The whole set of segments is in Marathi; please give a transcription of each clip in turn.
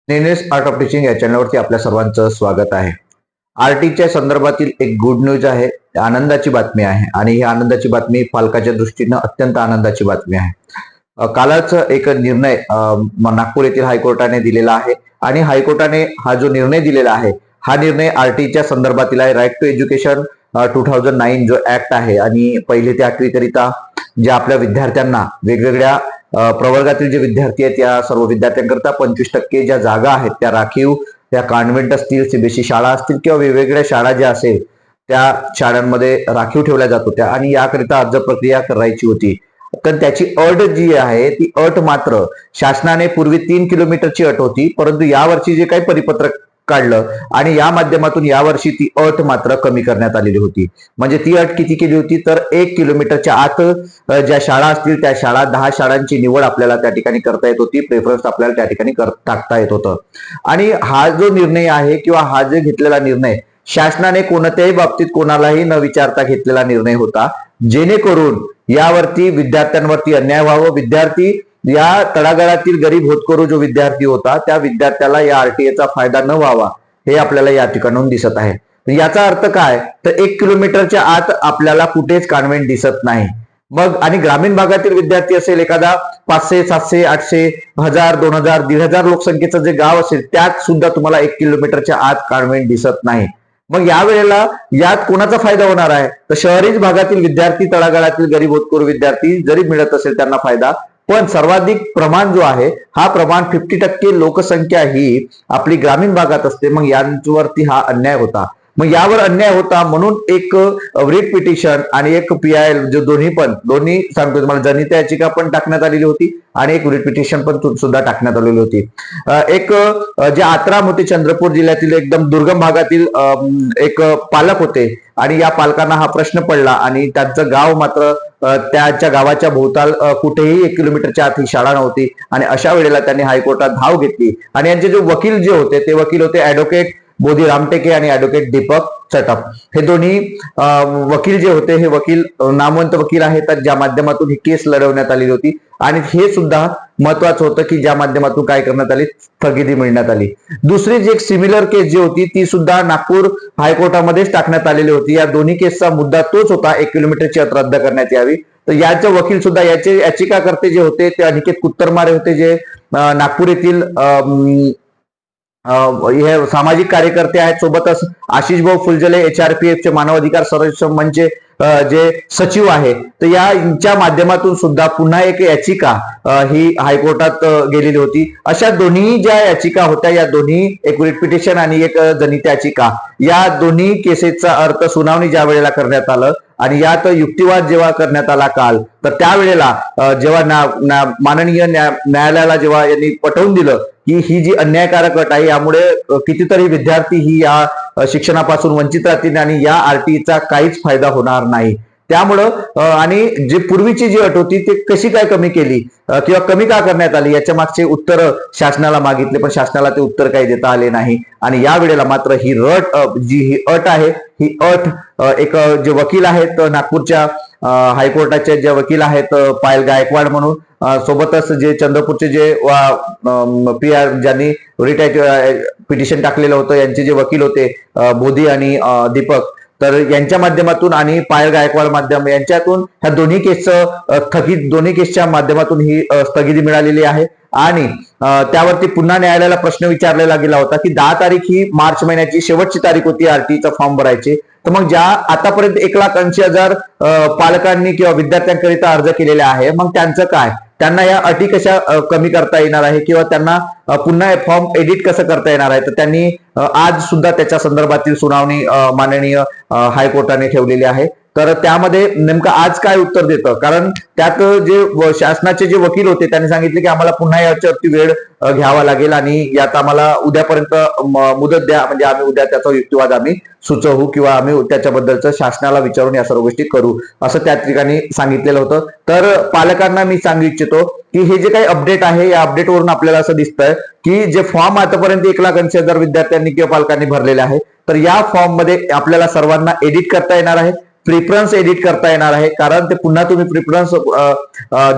नेनेस आर्ट ऑफ टीचिंग या चॅनलवरती आपल्या सर्वांचं स्वागत आहे. आरटीच्या संदर्भातील एक गुड न्यूज आहे, आनंदाची बातमी आहे आणि ही आनंदाची बातमी पालकाच्या दृष्टीनं अत्यंत आनंदाची बातमी आहे. कालच एक निर्णय नागपूर येथील हायकोर्टाने दिलेला आहे आणि हायकोर्टाने हा जो निर्णय दिलेला आहे हा निर्णय आरटीच्या संदर्भातील आहे. राईट टू एज्युकेशन 2009 जो ऍक्ट आहे आणि 1ली ते 8वी करिता ज्या आपल्या विद्यार्थ्यांना वेगवेगळ्या प्रवर्गातील जे विद्यार्थी आहेत त्या सर्व विद्यार्थ्यांकरता 25% ज्या जागा आहेत त्या राखीव, त्या कॉन्व्हेंट असतील, सीबीएसई शाळा असतील किंवा वेगवेगळ्या शाळा ज्या असेल त्या शाळांमध्ये राखीव ठेवल्या जात होत्या आणि याकरिता अर्ज प्रक्रिया करायची होती. तर त्याची अट जी आहे ती अट मात्र शासनाने पूर्वी 3 किलोमीटरची अट होती, परंतु यावर्षी जे काही परिपत्रक काढलं आणि या माध्यमातून यावर्षी ती अट मात्र कमी करण्यात आलेली होती. म्हणजे ती अट किती केली होती तर 1 किलोमीटरच्या आत ज्या शाळा असतील त्या शाळा 10 शाळांची निवड आपल्याला त्या ठिकाणी करता येत होती, प्रेफरन्स आपल्याला त्या ठिकाणी टाकता येत होतं. आणि हा जो निर्णय आहे किंवा हा जे घेतलेला निर्णय शासनाने कोणत्याही बाबतीत कोणालाही न विचारता घेतलेला निर्णय होता, जेणेकरून यावरती विद्यार्थ्यांवरती अन्याय व्हावं. विद्यार्थी या तळागाळातील गरीब होतकरू जो विद्यार्थी होता त्या विद्यार्थ्याला या आरटीएचा फायदा न व्हावा हे आपल्याला या ठिकाणून दिसत आहे. याचा अर्थ काय तर 1 किलोमीटरच्या आत आपल्याला कुठेच कॉन्व्हेंट दिसत नाही. मग आणि ग्रामीण भागातील विद्यार्थी असेल, एखादा 500, 700, 800, 1000, 2000, 1500 लोकसंख्येचं जे गाव असेल त्यात सुद्धा तुम्हाला 1 किलोमीटरच्या आत कॉन्व्हेंट दिसत नाही. मग यावेळेला यात कोणाचा फायदा होणार आहे तर शहरी भागातील विद्यार्थी, तळागाळातील गरीब होतकरू विद्यार्थी जरी मिळत असेल त्यांना फायदा, पण सर्वाधिक प्रमाण जो आहे हा प्रमाण 50% लोकसंख्या ही आपली ग्रामीण भागात असते. मग यांवरती हा अन्याय होता. मग यावर अन्याय होता म्हणून एक रिट पिटिशन आणि एक PIL जो दोन्ही सांगतो तुम्हाला, जनहित याचिका पण टाकण्यात आलेली होती आणि एक रिट पिटिशन पण सुद्धा टाकण्यात आलेली होती. एक जे आत्राम होते चंद्रपूर जिल्ह्यातील एकदम दुर्गम भागातील एक पालक होते आणि या पालकांना हा प्रश्न पडला आणि त्यांचं गाव मात्र त्याच्या गावाच्या भोवताल कुठेही 1 किलोमीटरच्या आत ही शाळा नव्हती आणि अशा वेळेला त्यांनी हायकोर्टात धाव घेतली आणि यांचे जे वकील जे होते ते वकील होते ऍडव्होकेट बोधी रामटेके आणि ऍडव्होकेट दीपक चटप. हे दोन्ही वकील जे होते हे वकील नामवंत वकील आहेत ज्या माध्यमातून ही केस लढवण्यात आलेली होती आणि हे सुद्धा महत्वाचं होतं की ज्या माध्यमातून काय करण्यात आली, स्थगिती मिळण्यात आली. दुसरी जी एक सिमिलर केस जी होती ती सुद्धा नागपूर हायकोर्टामध्येच टाकण्यात आलेली होती. या दोन्ही केसचा मुद्दा तोच होता, 1 किलोमीटरची अट रद्द करण्यात यावी. तर याचे वकील सुद्धा याचे याचिकाकर्ते जे होते ते अनिकेत कुत्तरमारे होते, जे नागपूर येथील हे सामाजिक कार्यकर्ते आहेत. सोबतच आशिष भाऊ फुलझले HRPF चे मानवाधिकार संरक्षण मंच जे सचिव आहे, तर यांच्या माध्यमातून सुद्धा पुन्हा एक याचिका ही हायकोर्टात गेलेली होती. अशा दोन्ही ज्या याचिका होत्या, या दोन्ही एक रिट पिटिशन आणि एक जनहित याचिका, या दोन्ही केसेसचा अर्थ सुनावणी ज्या वेळेला करण्यात आलं आणि यात युक्तिवाद जेव्हा करण्यात आला काल, तर त्यावेळेला जेव्हा माननीय न्यायालयाला जेव्हा यांनी पटवून दिलं की ही जी अन्यायकारक अट आहे यामुळे कितीतरी विद्यार्थी ही या शिक्षणापासून वंचित राहतील आणि या आरटीचा काहीच फायदा होणार नाही. त्यामुळं आणि जे पूर्वीची जी अट होती ती कशी काय कमी केली किंवा कमी का करण्यात आली याच्या मागचे उत्तर शासनाला मागितले, पण शासनाला ते उत्तर काही देता आले नाही. आणि या वेळेला मात्र ही ही अट आहे ही अट एक जे वकील आहेत नागपूरच्या हायकोर्टाचे जे वकील आहेत पायल गायकवाड म्हणून, सोबतच जे चंद्रपूरचे जे ज्यांनी रिट पिटिशन टाकलेलं होतं यांचे जे वकील होते बोधी आणि दीपक, तर यांच्या माध्यमातून आणि पायल गायकवाड माध्यम यांच्यातून ह्या दोन्ही केसच्या माध्यमातून ही स्थगिती मिळालेली आहे. आणि त्यावरती पुन्हा न्यायालयाला प्रश्न विचारलेला गेला होता की 10 तारीख ही मार्च महिन्याची शेवटची तारीख होती आरटीचा फॉर्म भरायचे, तर मग ज्या आतापर्यंत 1,80,000 पालकांनी किंवा विद्यार्थ्यांकरिता अर्ज केलेले आहे, मग त्यांचं काय, त्यांना या अटी कशा कमी करता येणार आहे किंवा त्यांना पुन्हा फॉर्म एडिट कसं करता येणार आहे. तर त्यांनी आज सुद्धा त्याच्या संदर्भातील सुनावणी माननीय हायकोर्टाने ठेवलेली आहे. तर त्यामध्ये नेमकं आज काय उत्तर देतं, कारण त्यात जे शासनाचे जे वकील होते त्यांनी सांगितले की आम्हाला पुन्हा याच्यावरती वेळ घ्यावा लागेल आणि यात आम्हाला उद्यापर्यंत मुदत द्या, म्हणजे आम्ही उद्या त्याचा युक्तिवाद आम्ही सुचवू किंवा आम्ही त्याच्याबद्दलचं शासनाला विचारून या सर्व गोष्टी करू असं त्या ठिकाणी सांगितलेलं होतं. तर पालकांना मी सांगू इच्छितो की हे जे काही अपडेट आहे या अपडेटवरून आपल्याला असं दिसतंय की जे फॉर्म आतापर्यंत 1,80,000 विद्यार्थ्यांनी किंवा पालकांनी भरलेले आहे, तर या फॉर्म मध्ये आपल्याला सर्वांना एडिट करता येणार आहे. प्रिफरन्स एडिट करता येणार आहे, कारण ते पुन्हा तुम्ही प्रिफरन्स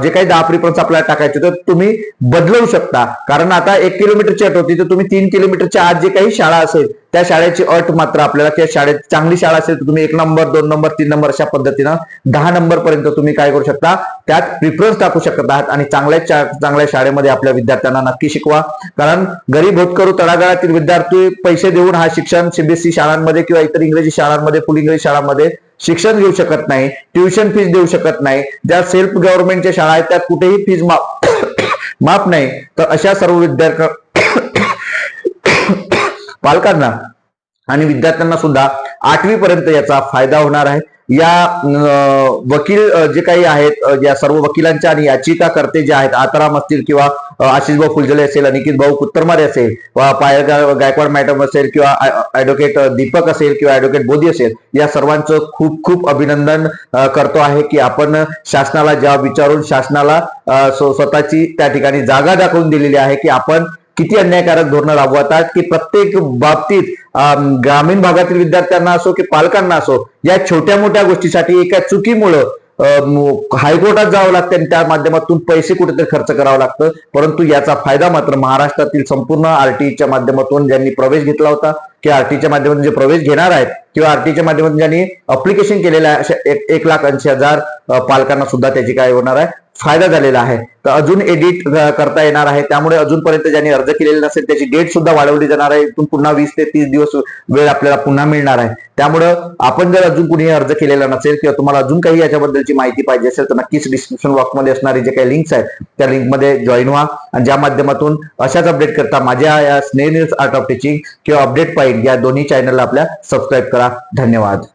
जे काही 10 प्रिफरन्स आपल्याला टाकायचे तर तुम्ही बदलवू शकता. कारण आता 1 किलोमीटरची अट होती, तर तुम्ही 3 किलोमीटरच्या आत जे काही शाळा असेल त्या शाळेची अट मात्र आपल्याला, त्या शाळेत चांगली शाळा असेल तर तुम्ही 1 नंबर 2 नंबर 3 नंबर अशा पद्धतीनं 10 नंबर पर्यंत तुम्ही काय करू शकता, त्यात प्रिफरन्स टाकू शकत आहात. आणि चांगल्या शाळेमध्ये आपल्या विद्यार्थ्यांना नक्की शिकवा, कारण गरीब होतकरू तळागाळातील विद्यार्थी पैसे देऊन हा शिक्षण सीबीएसई शाळांमध्ये किंवा इतर इंग्रजी शाळांमध्ये, फुल इंग्रजी शाळांमध्ये शिक्षण घेऊ शकत नाही, ट्युशन फीस देऊ शकत नाही. ज्या सेल्फ गव्हर्नमेंटच्या शाळा आहेत त्यात कुठेही फीस माफ नाही. तर अशा सर्व विद्यार्थी पालकांना आणि विद्यार्थ्यांना सुद्धा 8वी पर्यंत याचा फायदा होणार आहे. या वकील जे काही आहेत, या सर्व वकिलांच्या आणि याचिकाकर्ते जे आहेत, आताराम असतील किंवा आशिष भाऊ फुलझले असेल, अनिकेत भाऊ कुत्तरमारे असेल, पायल गायकवाड मॅडम असेल किंवा ॲडव्होकेट दीपक असेल किंवा ॲडव्होकेट बोधी असेल, या सर्वांचं खूप खूप अभिनंदन करतो आहे की आपण शासनाला जबाब विचारून शासनाला स्वतःची त्या ठिकाणी जागा दाखवून दिलेली आहे की आपण किती अन्यायकारक धोरणं राबवतात, की प्रत्येक बाबतीत ग्रामीण भागातील विद्यार्थ्यांना असो की पालकांना असो, या छोट्या मोठ्या गोष्टीसाठी एका चुकीमुळं हायकोर्टात जावं लागतं आणि त्या माध्यमातून पैसे कुठेतरी खर्च करावं लागतं. परंतु याचा फायदा मात्र महाराष्ट्रातील संपूर्ण आरटीईच्या माध्यमातून ज्यांनी प्रवेश घेतला होता किंवा आरटीईच्या माध्यमातून जे प्रवेश घेणार आहेत किंवा आरटीईच्या माध्यमातून ज्यांनी अप्लिकेशन केलेलं आहे, अशा 1,80,000 पालकांना सुद्धा त्याची काय होणार आहे, फायदा झालेला आहे. तर अजून एडिट करता येणार आहे, त्यामुळे अजूनपर्यंत ज्यांनी अर्ज केलेले नसेल त्याची डेट सुद्धा वाढवली जाणार आहे. इथून पुन्हा 20 ते 30 दिवस वेळ आपल्याला पुन्हा मिळणार आहे. त्यामुळं आपण जर अजून कुणी अर्ज केलेला नसेल किंवा तुम्हाला अजून काही याच्याबद्दलची माहिती पाहिजे असेल तर नक्कीच डिस्क्रिप्शन बॉक्समध्ये असणारे जे काही लिंक्स आहेत त्या लिंकमध्ये जॉईन व्हा आणि ज्या माध्यमातून अशाच अपडेट करता माझ्या या स्नेह न्यूज आर्ट ऑफ टीचिंग किंवा अपडेट पॉइंट या दोन्ही चॅनलला आपल्या सबस्क्राईब करा. धन्यवाद.